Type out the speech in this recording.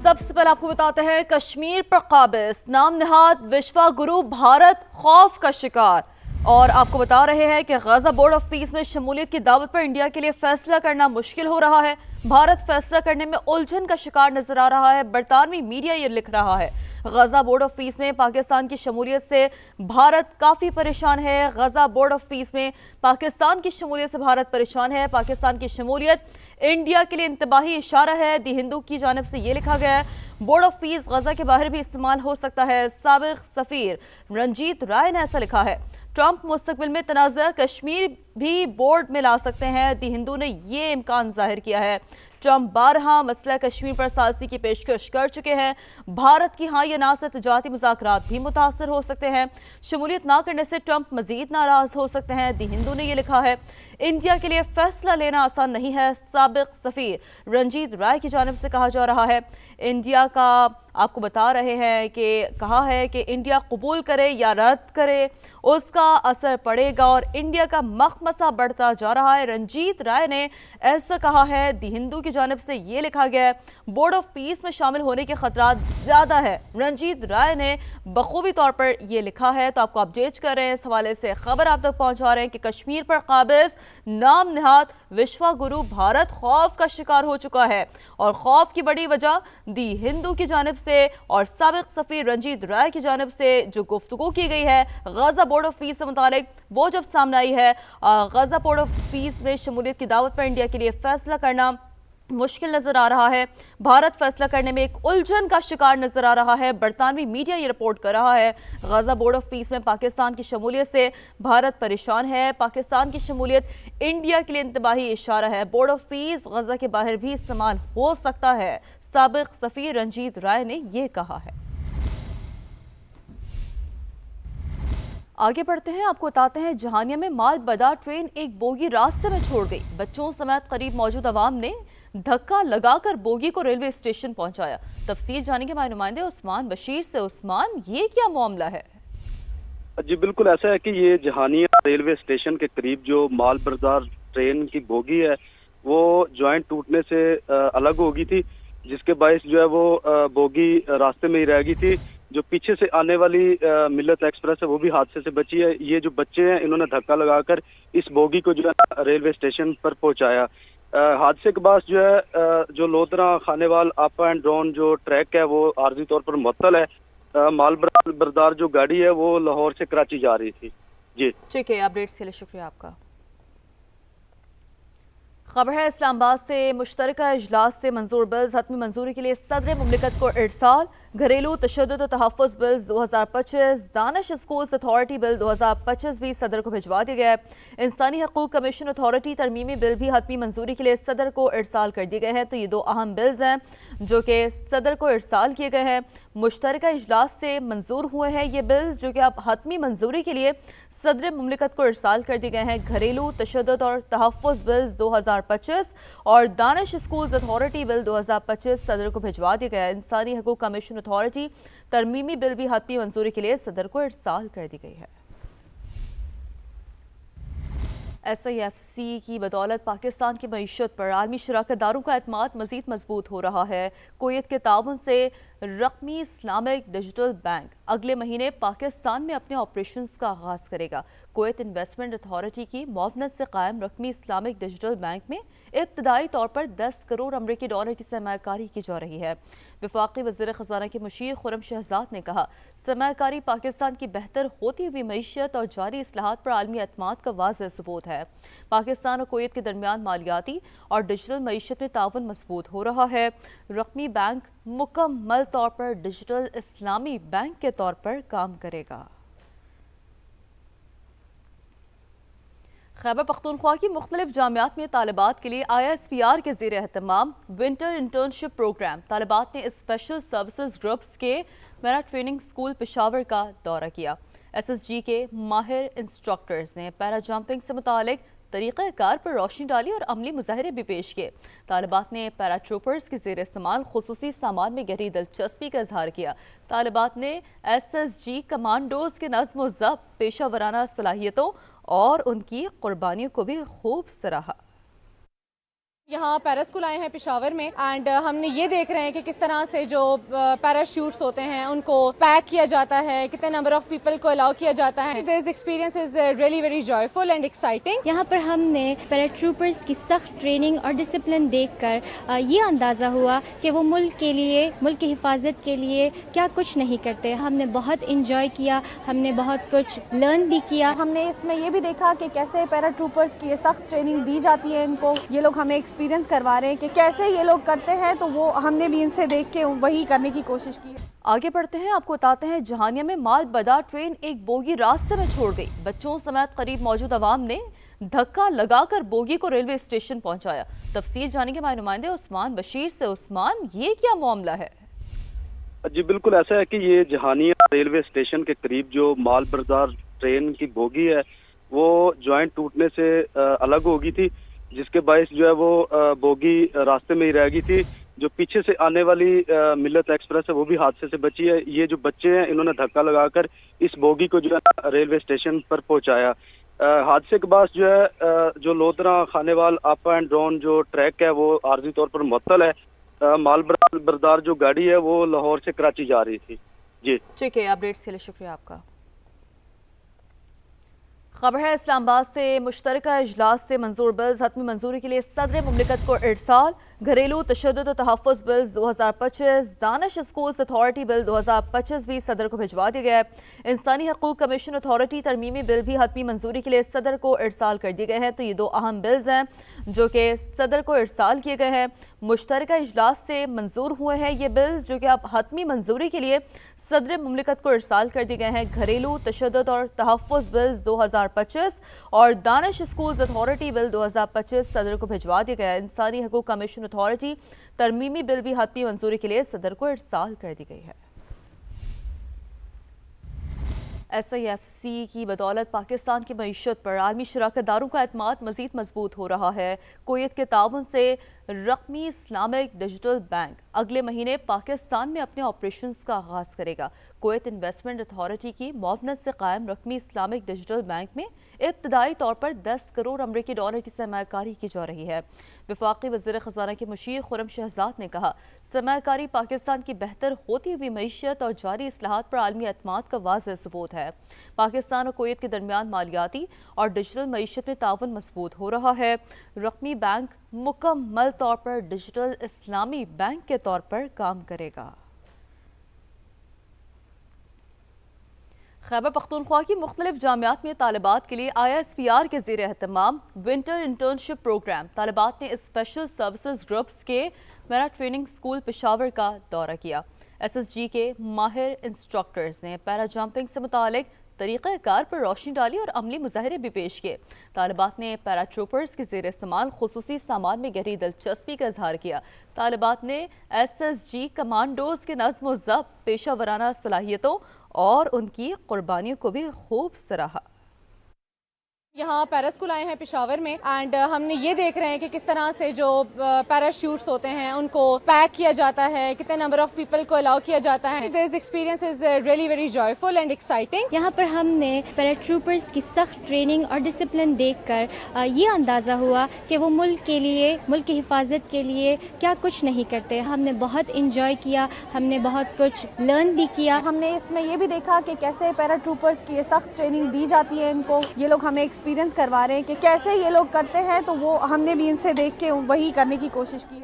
سب سے پہلے آپ کو بتاتے ہیں کشمیر پر قابض نام نہاد وشوا گرو بھارت خوف کا شکار، اور آپ کو بتا رہے ہیں کہ غزہ بورڈ آف پیس میں شمولیت کی دعوت پر انڈیا کے لیے فیصلہ کرنا مشکل ہو رہا ہے۔ بھارت فیصلہ کرنے میں الجھن کا شکار نظر آ رہا ہے۔ برطانوی میڈیا یہ لکھ رہا ہے غزہ بورڈ آف پیس میں پاکستان کی شمولیت سے بھارت کافی پریشان ہے۔ غزہ بورڈ آف پیس میں پاکستان کی شمولیت سے بھارت پریشان ہے۔ پاکستان کی شمولیت انڈیا کے لیے انتباہی اشارہ ہے۔ دی ہندو کی جانب سے یہ لکھا گیا ہے بورڈ آف پیس غزہ کے باہر بھی استعمال ہو سکتا ہے۔ سابق سفیر رنجیت رائے نے ایسا لکھا ہے۔ ٹرمپ مستقبل میں تنازع کشمیر بھی بورڈ میں لا سکتے ہیں۔ دی ہندو نے یہ امکان ظاہر کیا ہے۔ ٹرمپ بارہا مسئلہ کشمیر پر ثالثی کی پیشکش کر چکے ہیں۔ بھارت کی ہاں یا نہ سے تجارتی مذاکرات بھی متاثر ہو سکتے ہیں۔ شمولیت نہ کرنے سے ٹرمپ مزید ناراض ہو سکتے ہیں۔ دی ہندو نے یہ لکھا ہے انڈیا کے لیے فیصلہ لینا آسان نہیں ہے۔ سابق سفیر رنجیت رائے کی جانب سے کہا جا رہا ہے انڈیا کا آپ کو بتا رہے ہیں کہ کہا ہے کہ انڈیا قبول کرے یا رد کرے اس کا اثر پڑے گا اور انڈیا کا مخمصہ بڑھتا جا رہا ہے۔ رنجیت رائے نے ایسا کہا ہے۔ دی ہندو کی جانب سے یہ لکھا گیا ہے بورڈ آف پیس میں شامل ہونے کے خطرات زیادہ ہے۔ رنجیت رائے نے بخوبی طور پر یہ لکھا ہے، تو آپ کو اپڈیٹ کر رہے ہیں اس حوالے سے خبر آپ تک پہنچا رہے ہیں کہ کشمیر پر قابض نام نہاد وشوا گرو بھارت خوف کا شکار ہو چکا ہے، اور خوف کی بڑی وجہ دی ہندو کی جانب سے اور سابق سفیر رنجیت رائے کی جانب سے جو گفتگو کی گئی ہے غزہ بورڈ آف پیس سے متعلق وہ جب سامنے آئی ہے۔ غزہ بورڈ آف پیس میں شمولیت کی دعوت پر انڈیا کے لیے فیصلہ کرنا مشکل نظر آ رہا ہے۔ بھارت فیصلہ کرنے میں ایک الجھن کا شکار نظر آ رہا ہے۔ برطانوی میڈیا یہ رپورٹ کر رہا ہے غزہ بورڈ آف پیس میں پاکستان کی شمولیت سے بھارت پریشان ہے۔ پاکستان کی شمولیت انڈیا کے لیے انتباہی اشارہ ہے۔ بورڈ آف پیس غزہ کے باہر بھی استعمال ہو سکتا ہے۔ سابق سفیر رنجیت رائے نے یہ کہا ہے۔ آگے بڑھتے ہیں، آپ کو بتاتے ہیں جہانیہ میں مال بردار ٹرین ایک بوگی راستے میں چھوڑ گئی۔ بچوں سمیت قریب موجود عوام نے دھکا لگا کر بوگی کو ریلوے اسٹیشن پہنچایا۔ تفصیل جانیں گے ہمارے نمائندے عثمان بشیر سے۔ عثمان، یہ کیا معاملہ ہے؟ جی بالکل ایسا ہے کہ یہ جہانیہ ریلوے اسٹیشن کے قریب جو مال بردار ٹرین کی بوگی ہے وہ جوائنٹ ٹوٹنے سے الگ ہو گئی تھی، جس کے باعث جو ہے وہ بوگی راستے میں ہی رہ گئی تھی۔ جو پیچھے سے آنے والی ملت ایکسپریس ہے وہ بھی حادثے سے بچی ہے۔ یہ جو بچے ہیں انہوں نے دھکا لگا کر اس بوگی کو جو ہے ریلوے اسٹیشن پر پہنچایا۔ حادثے کے بعد جو ہے جو Lodhra Khanewal up and down جو ٹریک ہے وہ عارضی طور پر معطل ہے۔ مال بردار جو گاڑی ہے وہ لاہور سے کراچی جا رہی تھی۔ جی ٹھیک ہے، اپڈیٹس کے لیے شکریہ آپ کا۔ خبر ہے اسلام آباد سے۔ مشترکہ اجلاس سے منظور بلز حتمی منظوری کے لیے صدر مملکت کو ارسال۔ گھریلو تشدد و تحفظ بلز 2025، دانش اسکولز اتھارٹی بل 2025 بھی صدر کو بھجوا دیا گیا ہے۔ انسانی حقوق کمیشن اتھارٹی ترمیمی بل بھی حتمی منظوری کے لیے صدر کو ارسال کر دیے گئے ہیں۔ تو یہ دو اہم بلز ہیں جو کہ صدر کو ارسال کیے گئے ہیں۔ مشترکہ اجلاس سے منظور ہوئے ہیں یہ بلز جو کہ اب حتمی منظوری کے لیے صدر مملکت کو ارسال کر دیے گئے ہیں۔ گھریلو تشدد اور تحفظ بل 2025 اور دانش اسکولز اتھارٹی بل 2025 صدر کو بھجوا دیا گیا ہے۔ انسانی حقوق کمیشن اتھارٹی ترمیمی بل بھی حتمی منظوری کے لیے صدر کو ارسال کر دی گئی ہے۔ ایس آئی ایف سی کی بدولت پاکستان کی معیشت پر عالمی شراکت داروں کا اعتماد مزید مضبوط ہو رہا ہے۔ کویت کے تعاون سے رقمی اسلامک ڈیجیٹل بینک اگلے مہینے پاکستان میں اپنے آپریشنز کا آغاز کرے گا۔ کویت انویسٹمنٹ اتھارٹی کی معاونت سے قائم رقمی اسلامک ڈیجیٹل بینک میں ابتدائی طور پر 10 کروڑ امریکی ڈالر کی سرمایہ کاری کی جا رہی ہے۔ وفاقی وزیر خزانہ کے مشیر خرم شہزاد نے کہا سرمایہ کاری پاکستان کی بہتر ہوتی ہوئی معیشت اور جاری اصلاحات پر عالمی اعتماد کا واضح ثبوت ہے۔ پاکستان اور کویت کے درمیان مالیاتی اور ڈیجیٹل معیشت میں تعاون مضبوط ہو رہا ہے۔ رقمی بینک مکمل طور پر ڈیجیٹل اسلامی بینک کے طور پر کام کرے گا۔ خیبر پختونخوا کی مختلف جامعات میں طالبات کے لیے ISPR کے زیر اہتمام ونٹر انٹرنشپ پروگرام۔ طالبات نے اسپیشل سروسز گروپس کے میرا ٹریننگ اسکول پشاور کا دورہ کیا۔ SSG کے ماہر انسٹرکٹرز نے پیرا جمپنگ سے متعلق طریقہ کار پر روشنی ڈالی اور عملی مظاہرے بھی پیش کیے۔ طالبات نے پیرا ٹروپرز کے زیر استعمال خصوصی سامان میں گہری دلچسپی کا اظہار کیا۔ طالبات نے SSG کمانڈوز کے نظم و ضبط، پیشہ ورانہ صلاحیتوں اور ان کی قربانیوں کو بھی خوب سراہا۔ یہاں پیرا اسکول آئے ہیں پشاور میں اینڈ ہم نے یہ دیکھ رہے ہیں کہ کس طرح سے جو پیراشوٹس ہوتے ہیں ان کو پیک کیا جاتا ہے، کتنے نمبر آف پیپل کو الاؤ کیا جاتا ہے. This experience is really very joyful and exciting. یہاں پر ہم نے پیراٹروپرز کی سخت ٹریننگ اور ڈسپلن دیکھ کر یہ اندازہ ہوا کہ وہ ملک کے لیے، ملک کی حفاظت کے لیے کیا کچھ نہیں کرتے. ہم نے بہت انجوائے کیا، ہم نے بہت کچھ لرن بھی کیا. ہم نے اس میں یہ بھی دیکھا کہ کیسے پیراٹروپرز کی یہ سخت ٹریننگ دی جاتی ہے ان کو. یہ لوگ ہمیں ایکسپیرینس کروا رہے ہیں کہ کیسے یہ لوگ کرتے ہیں، تو وہ ہم نے بھی ان سے دیکھ کے وہی کرنے کی کوشش کی. آگے بڑھتے ہیں، آپ کو بتاتے ہیں جہانیہ میں مال بردار ٹرین ایک بوگی راستے میں چھوڑ گئی. بچوں سمیت قریب موجود عوام نے دھکا لگا کر بوگی کو ریلوے اسٹیشن پہنچایا. تفصیل جانیں گے ہمارے نمائندے عثمان بشیر سے. عثمان، یہ کیا معاملہ ہے؟ جی بالکل ایسا ہے کہ یہ جہانیہ ریلوے اسٹیشن کے قریب جو مال بردار ٹرین کی بوگی ہے وہ جوائنٹ ٹوٹنے سے الگ ہو گئی تھی، جس کے باعث جو ہے وہ بوگی راستے میں ہی رہ گئی تھی. جو پیچھے سے آنے والی ملت ایکسپریس ہے وہ بھی حادثے سے بچی ہے. یہ جو بچے ہیں انہوں نے دھکا لگا کر اس بوگی کو جو ہے ریلوے اسٹیشن پر پہنچایا. حادثے کے بعد جو ہے جو Lodhra Khanewal up and down جو ٹریک ہے وہ عارضی طور پر معطل ہے. مال بردار جو گاڑی ہے وہ لاہور سے کراچی جا رہی تھی. جی ٹھیک ہے، اپڈیٹس کے لیے شکریہ آپ کا. خبر ہے اسلام آباد سے. مشترکہ اجلاس سے منظور بلز حتمی منظوری کے لیے صدر مملکت کو ارسال. گھریلو تشدد و تحفظ بلز 2025، دانش اسکولز اتھارٹی بل 2025 بھی صدر کو بھجوا دیا گیا ہے. انسانی حقوق کمیشن اتھارٹی ترمیمی بل بھی حتمی منظوری کے لیے صدر کو ارسال کر دیے گئے ہیں. تو یہ دو اہم بلز ہیں جو کہ صدر کو ارسال کیے گئے ہیں. مشترکہ اجلاس سے منظور ہوئے ہیں یہ بلز جو کہ اب حتمی منظوری کے لیے صدر مملکت کو ارسال کر دیے گئے ہیں. گھریلو تشدد اور تحفظ بلز 2025 اور دانش اسکولز اتھارٹی بل 2025 صدر کو بھجوا دیا گیا ہے. انسانی حقوق کمیشن اتھارٹی ترمیمی بل بھی حتمی منظوری کے لیے صدر کو ارسال کر دی گئی ہے. SIFC کی بدولت پاکستان کی معیشت پر عالمی شراکت داروں کا اعتماد مزید مضبوط ہو رہا ہے. کویت کے تعاون سے رقمی اسلامک ڈیجیٹل بینک اگلے مہینے پاکستان میں اپنے آپریشنز کا آغاز کرے گا. کویت انویسٹمنٹ اتھارٹی کی معاونت سے قائم رقمی اسلامک ڈیجیٹل بینک میں ابتدائی طور پر 10 کروڑ امریکی ڈالر کی سرمایہ کاری کی جا رہی ہے. وفاقی وزیر خزانہ کے مشیر خرم شہزاد نے کہا، سرمایہ کاری پاکستان کی بہتر ہوتی ہوئی معیشت اور جاری اصلاحات پر عالمی اعتماد کا واضح ثبوت ہے. پاکستان اور کویت کے درمیان مالیاتی اور ڈیجیٹل معیشت میں تعاون مضبوط ہو رہا ہے. رقمی بینک مکمل طور پر ڈیجیٹل اسلامی بینک کے طور پر کام کرے گا. خیبر پختونخوا کی مختلف جامعات میں طالبات کے لیے ISPR کے زیر اہتمام ونٹر انٹرنشپ پروگرام. طالبات نے اسپیشل سروسز گروپس کے میرا ٹریننگ اسکول پشاور کا دورہ کیا. SSG کے ماہر انسٹرکٹرز نے پیرا جمپنگ سے متعلق طریقہ کار پر روشنی ڈالی اور عملی مظاہرے بھی پیش کیے. طالبات نے پیرا ٹروپرز کے زیر استعمال خصوصی سامان میں گہری دلچسپی کا اظہار کیا. طالبات نے SSG کمانڈوز کے نظم و ضبط، پیشہ ورانہ صلاحیتوں اور ان کی قربانیوں کو بھی خوب سراہا. یہاں پیرا اسکول آئے ہیں پشاور میں اینڈ ہم نے یہ دیکھ رہے ہیں کہ کس طرح سے جو پیراشوٹس ہوتے ہیں ان کو پیک کیا جاتا ہے، کتنے نمبر آف پیپل کو الاؤ کیا جاتا ہے. This experience is really very joyful and exciting. یہاں پر ہم نے پیراٹروپرز کی سخت ٹریننگ اور ڈسپلن دیکھ کر یہ اندازہ ہوا کہ وہ ملک کے لیے، ملک کی حفاظت کے لیے کیا کچھ نہیں کرتے. ہم نے بہت انجوائے کیا، ہم نے بہت کچھ لرن بھی کیا. ہم نے اس میں یہ بھی دیکھا کہ کیسے پیراٹروپرز کی یہ سخت ٹریننگ دی جاتی ہے ان کو. یہ لوگ ہمیں ایکسپیرینس کروا رہے ہیں کہ کیسے یہ لوگ کرتے ہیں، تو وہ ہم نے بھی ان سے دیکھ کے وہی کرنے کی کوشش کی.